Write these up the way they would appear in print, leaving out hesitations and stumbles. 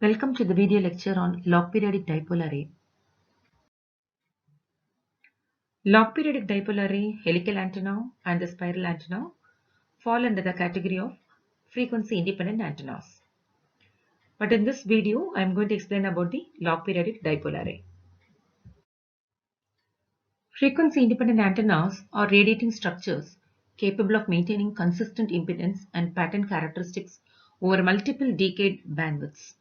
Welcome to the video lecture on log periodic dipole array. Log periodic dipole array, helical antenna and the spiral antenna fall under the category of frequency independent antennas. But in this video, I am going to explain about the log periodic dipole array. Frequency independent antennas are radiating structures capable of maintaining consistent impedance and pattern characteristics over multiple decade bandwidths.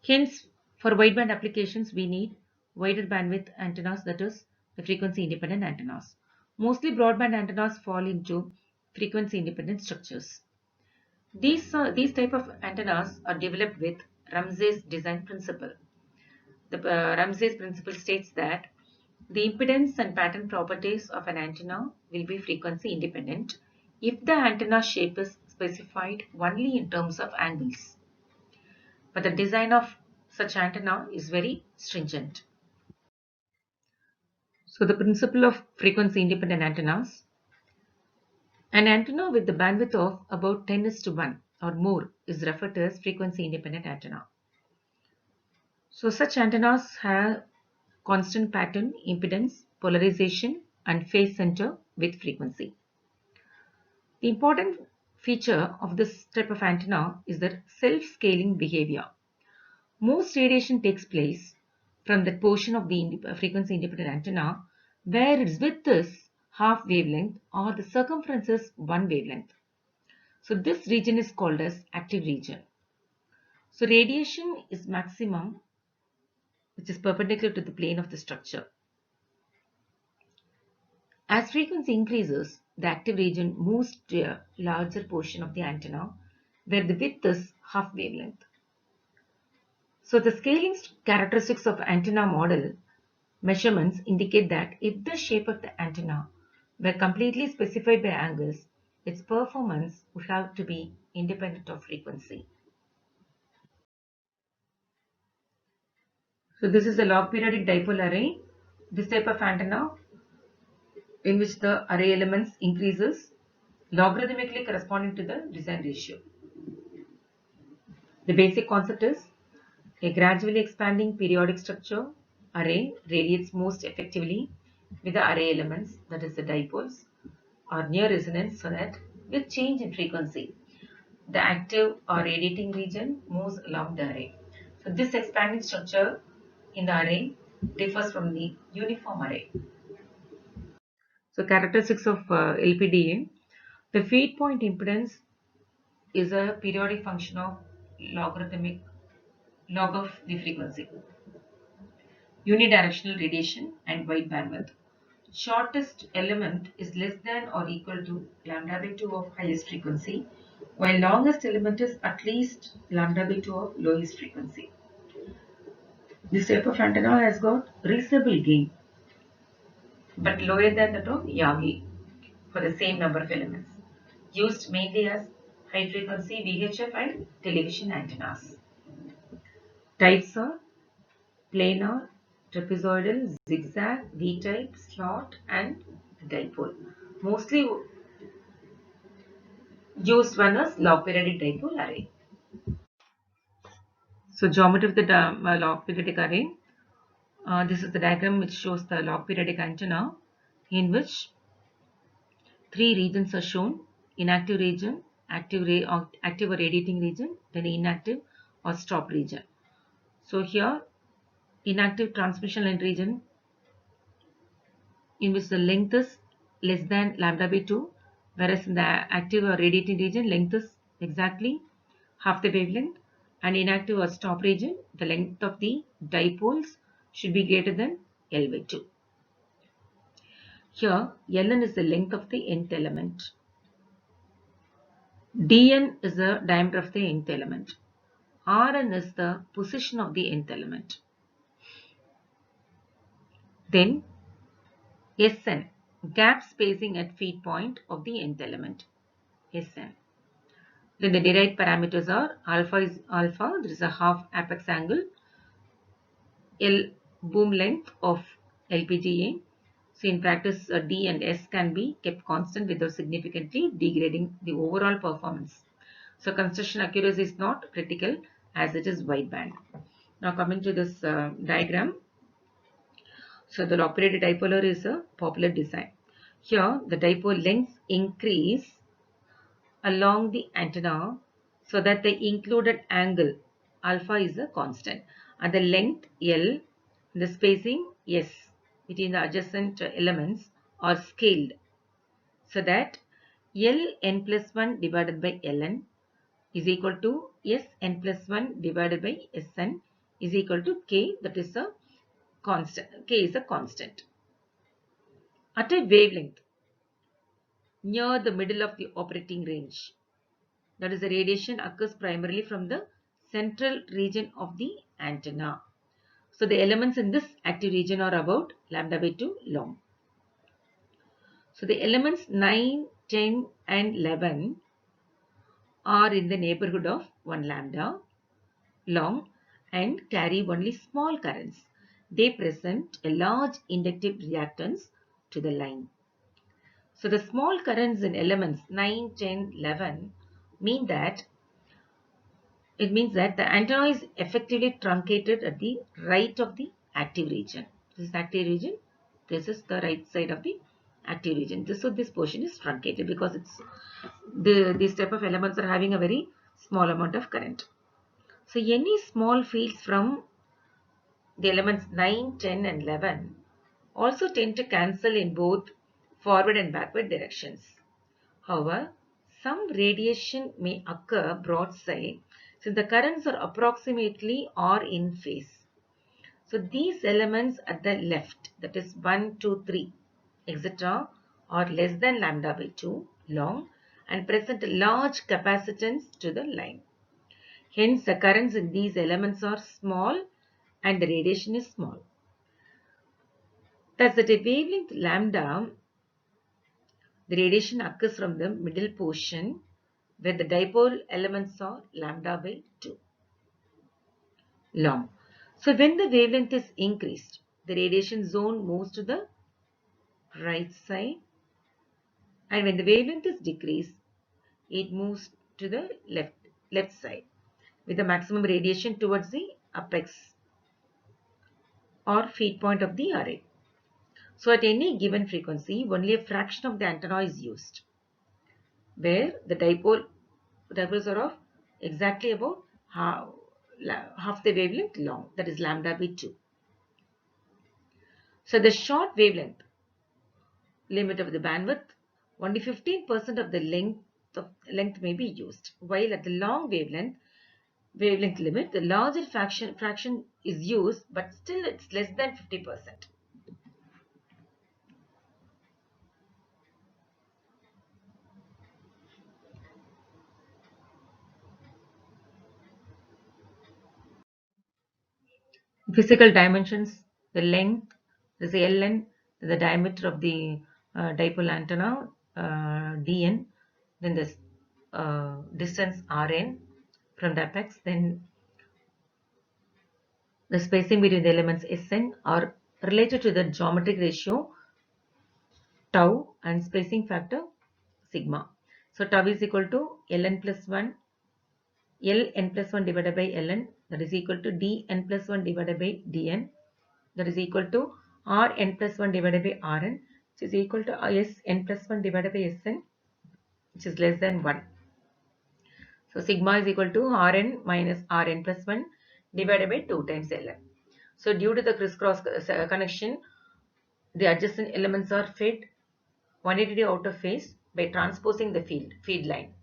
Hence, for wideband applications, we need wider bandwidth antennas, that is, the frequency independent antennas. Mostly broadband antennas fall into frequency independent structures. These type of antennas are developed with Ramsey's design principle. The Ramsey's principle states that the impedance and pattern properties of an antenna will be frequency independent if the antenna shape is specified only in terms of angles. But the design of such antenna is very stringent. So the principle of frequency independent antennas. An antenna with the bandwidth of about 10:1 or more is referred to as frequency independent antenna. So such antennas have constant pattern, impedance, polarization and phase center with frequency. The important feature of this type of antenna is their self-scaling behavior. Most radiation takes place from that portion of the frequency independent antenna where its width is half wavelength or the circumference is one wavelength. So this region is called as active region. So radiation is maximum, which is perpendicular to the plane of the structure. As frequency increases, the active region moves to a larger portion of the antenna where the width is half wavelength. So the scaling characteristics of antenna model measurements indicate that if the shape of the antenna were completely specified by angles, its performance would have to be independent of frequency. So this is a log periodic dipole array. This type of antenna in which the array elements increases logarithmically corresponding to the design ratio. The basic concept is a gradually expanding periodic structure array radiates most effectively with the array elements, that is the dipoles, are near resonance so that with change in frequency, the active or radiating region moves along the array. So this expanding structure in the array differs from the uniform array. So characteristics of LPDA. The feed point impedance is a periodic function of logarithmic log of the frequency. Unidirectional radiation and wide bandwidth. Shortest element is less than or equal to lambda by 2 of highest frequency, while longest element is at least lambda by 2 of lowest frequency. This type of antenna has got reasonable gain, but lower than that of Yagi for the same number of elements, used mainly as high frequency VHF and television antennas. Types are planar, trapezoidal, zigzag, V-type, slot and dipole. Mostly used one is log periodic dipole array. So geometry of the log periodic array. This is the diagram which shows the log periodic antenna in which three regions are shown: inactive region, active or radiating region, then inactive or stop region. So here inactive transmission line region in which the length is less than lambda by 2, whereas in the active or radiating region length is exactly half the wavelength, and inactive or stop region the length of the dipoles should be greater than L by 2. Here Ln is the length of the nth element. Dn is the diameter of the nth element. Rn is the position of the nth element. Then Sn, gap spacing at feed point of the nth element, Sn. Then the derived parameters are alpha is alpha, there is a half apex angle, L boom length of LPGA. So in practice D and S can be kept constant without significantly degrading the overall performance. So construction accuracy is not critical as it is wideband. Now coming to this diagram. So the operated dipolar is a popular design. Here the dipole lengths increase along the antenna so that the included angle alpha is a constant and the length L, the spacing S between the adjacent elements are scaled so that Ln plus 1 divided by Ln is equal to Sn plus 1 divided by Sn is equal to K, that is a constant. K is a constant. At a wavelength near the middle of the operating range, that is, the radiation occurs primarily from the central region of the antenna. So the elements in this active region are about lambda by 2 long. So the elements 9, 10 and 11 are in the neighborhood of 1 lambda long and carry only small currents. They present a large inductive reactance to the line. So the small currents in elements 9, 10, 11 means that the antenna is effectively truncated at the right of the active region. This is active region. This is the right side of the active region. So this portion is truncated because these type of elements are having a very small amount of current. So any small fields from the elements 9, 10 and 11 also tend to cancel in both forward and backward directions. However, some radiation may occur broadside since the currents are approximately or in phase. So these elements at the left, that is 1, 2, 3, etc. are less than lambda by 2 long and present a large capacitance to the line. Hence, the currents in these elements are small and the radiation is small. Thus, at a wavelength lambda, the radiation occurs from the middle portion where the dipole elements are lambda by 2 long. So when the wavelength is increased, the radiation zone moves to the right side, and when the wavelength is decreased, it moves to the left side with the maximum radiation towards the apex or feed point of the array. So at any given frequency, only a fraction of the antenna is used, where the dipoles are of exactly about half the wavelength long, that is lambda by 2. So the short wavelength limit of the bandwidth, only 15% of the length may be used, while at the long wavelength limit, the larger fraction is used, but still it's less than 50%. Physical dimensions, the length, the Ln, the diameter of the dipole antenna, Dn, then this distance Rn from the apex, then the spacing between the elements Sn are related to the geometric ratio tau and spacing factor sigma. So tau is equal to Ln plus 1 Ln plus 1 divided by Ln, that is equal to Dn plus 1 divided by Dn, that is equal to Rn plus 1 divided by Rn, which is equal to Sn plus 1 divided by Sn, which is less than 1. So sigma is equal to Rn minus Rn plus 1 divided by 2 times Ln. So due to the crisscross connection, the adjacent elements are fed 180 out of phase by transposing the feed line.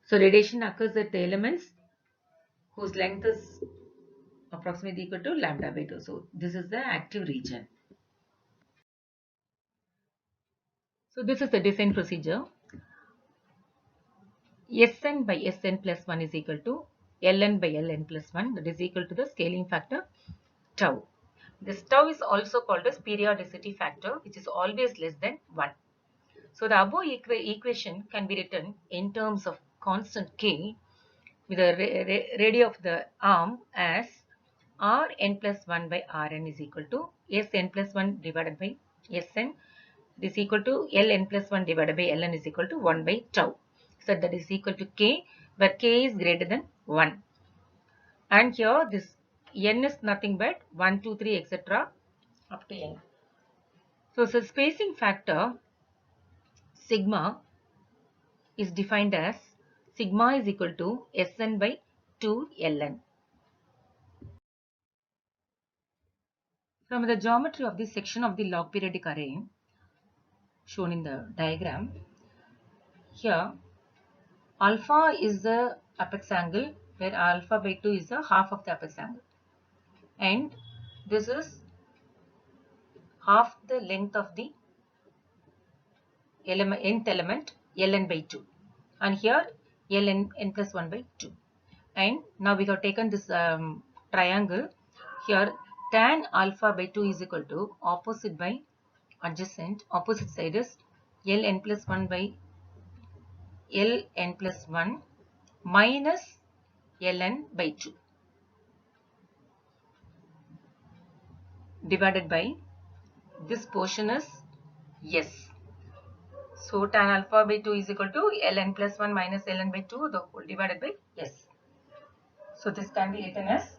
So radiation occurs at the elements whose length is approximately equal to lambda by 2. So this is the active region. So this is the design procedure. Sn by Sn plus 1 is equal to Ln by Ln plus 1, that is equal to the scaling factor tau. This tau is also called as periodicity factor, which is always less than 1. So the above equation can be written in terms of constant K with the radii of the arm as Rn plus 1 by Rn is equal to Sn plus 1 divided by Sn is equal to Ln plus 1 divided by Ln is equal to 1 by tau. So that is equal to K, where k is greater than 1. And here this n is nothing but 1, 2, 3, etc. up to n. So spacing factor sigma is defined as sigma is equal to Sn by 2 Ln. From the geometry of this section of the log periodic array shown in the diagram, here alpha is the apex angle where alpha by 2 is the half of the apex angle, and this is half the length of the nth element Ln by 2, and here Ln n plus 1 by 2. And now we have taken this triangle. Here tan alpha by 2 is equal to opposite by adjacent. Opposite side is Ln plus 1 by Ln plus 1 minus Ln by 2 divided by this portion is S. So tan alpha by 2 is equal to Ln plus 1 minus Ln by 2 the whole divided by S. So this can be written as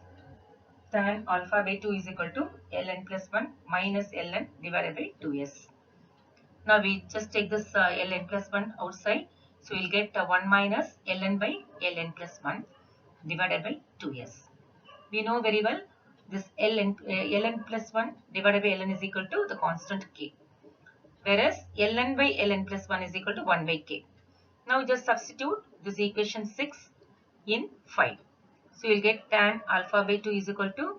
tan alpha by 2 is equal to Ln plus 1 minus Ln divided by 2S. Now we just take this Ln plus 1 outside. So we'll get 1 minus Ln by Ln plus 1 divided by 2S. We know very well this Ln plus 1 divided by Ln is equal to the constant k. Whereas Ln by Ln plus 1 is equal to 1 by k. Now just substitute this equation 6 in 5. So you'll get tan alpha by 2 is equal to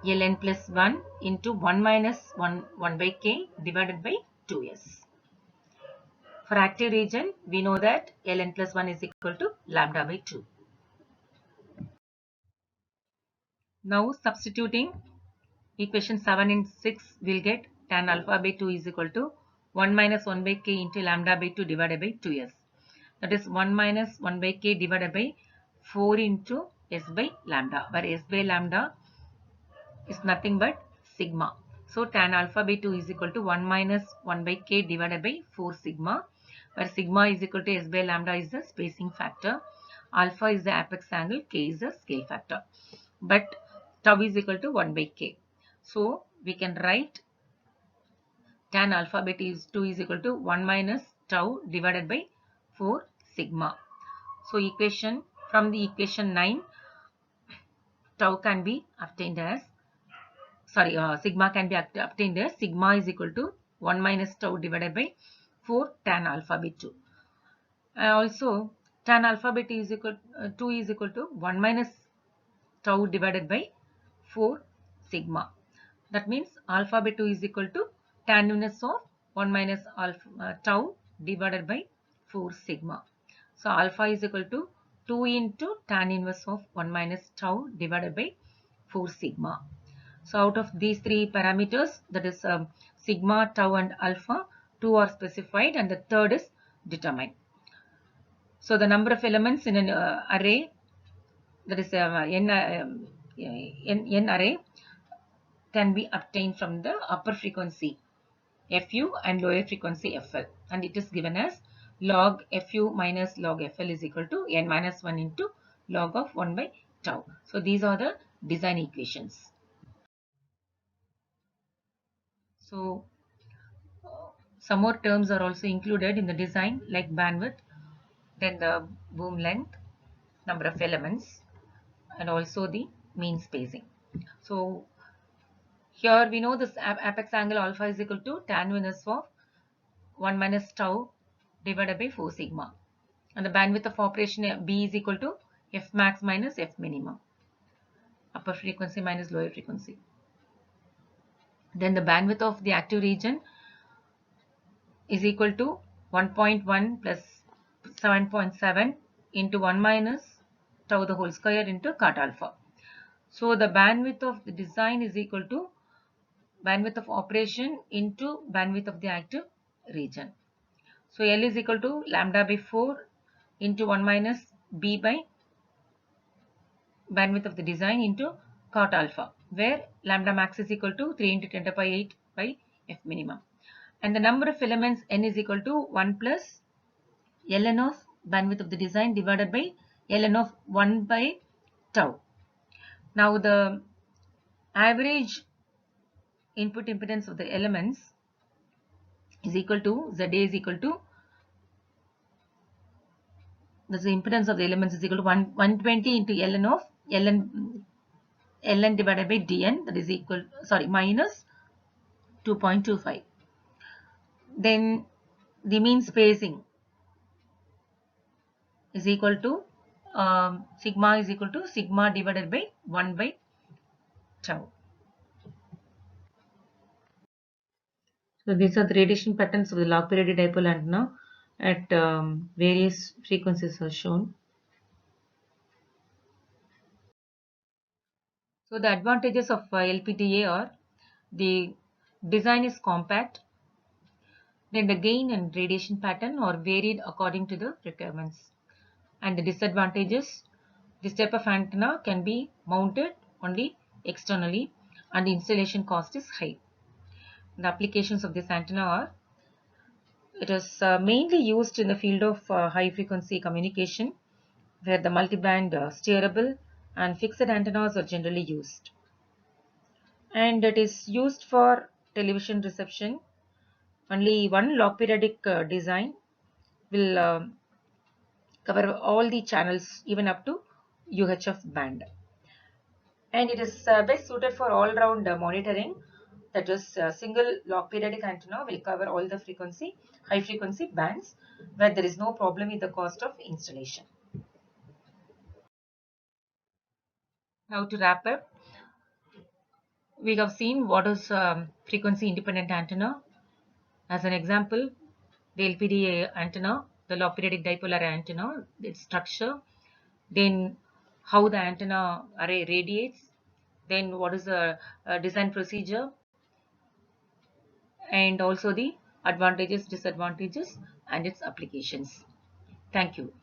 Ln plus 1 into 1 minus 1 by k divided by 2S. For active region, we know that Ln plus 1 is equal to lambda by 2. Now substituting equation 7 and 6, we'll get tan alpha by 2 is equal to 1 minus 1 by k into lambda by 2 divided by 2S. That is 1 minus 1 by k divided by 4 into S by lambda, where S by lambda is nothing but sigma. So tan alpha by 2 is equal to 1 minus 1 by k divided by 4 sigma, where sigma is equal to S by lambda is the spacing factor, alpha is the apex angle, k is the scale factor. But tau is equal to 1 by k. So we can write tan alpha by 2 is equal to 1 minus tau divided by 4 sigma. So from the equation 9, tau can be obtained as sigma can be obtained as sigma is equal to 1 minus tau divided by 4 tan alpha by 2. Also tan alpha by 2 is equal to 1 minus tau divided by 4 sigma. That means alpha by 2 is equal to tan inverse of 1 minus tau divided by 4 sigma. So alpha is equal to 2 into tan inverse of 1 minus tau divided by 4 sigma. So out of these three parameters, that is sigma, tau and alpha, 2 are specified and the third is determined. So the number of elements in an array, that is n array, can be obtained from the upper frequency Fu and lower frequency Fl, and it is given as log Fu minus log Fl is equal to n minus 1 into log of 1 by tau. So these are the design equations. So some more terms are also included in the design, like bandwidth, then the boom length, number of elements, and also the mean spacing. So here we know this apex angle alpha is equal to tan inverse of 1 minus tau divided by 4 sigma. And the bandwidth of operation B is equal to F max minus F minimum, upper frequency minus lower frequency. Then the bandwidth of the active region is equal to 1.1 plus 7.7 into 1 minus tau the whole square into cot alpha. So the bandwidth of the design is equal to bandwidth of operation into bandwidth of the active region. So L is equal to lambda by 4 into 1 minus B by bandwidth of the design into cot alpha, where lambda max is equal to 3 into 10 to the power 8 by F minimum. And the number of elements n is equal to 1 plus ln of bandwidth of the design divided by ln of 1 by tau. Now the average input impedance of the elements is equal to ZA is equal to the impedance of the elements is equal to 120 into ln of ln divided by dn, that is equal, sorry, minus 2.25. Then the mean spacing is equal to sigma is equal to sigma divided by 1 by tau. So these are the radiation patterns of the log periodic dipole antenna at various frequencies are shown. So the advantages of LPDA are the design is compact, then the gain and radiation pattern are varied according to the requirements. And the disadvantages, this type of antenna can be mounted only externally and the installation cost is high. The applications of this antenna are, it is mainly used in the field of high frequency communication where the multiband steerable and fixed antennas are generally used. And it is used for television reception. Only one log periodic design will cover all the channels even up to UHF band. And it is best suited for all-round monitoring. That is, single log periodic antenna will cover all the high frequency bands where there is no problem with the cost of installation. Now to wrap up, we have seen what is frequency independent antenna. As an example, the LPDA antenna, the log periodic dipolar antenna, its structure, then how the antenna array radiates, then what is the design procedure, and also the advantages, disadvantages, and its applications. Thank you.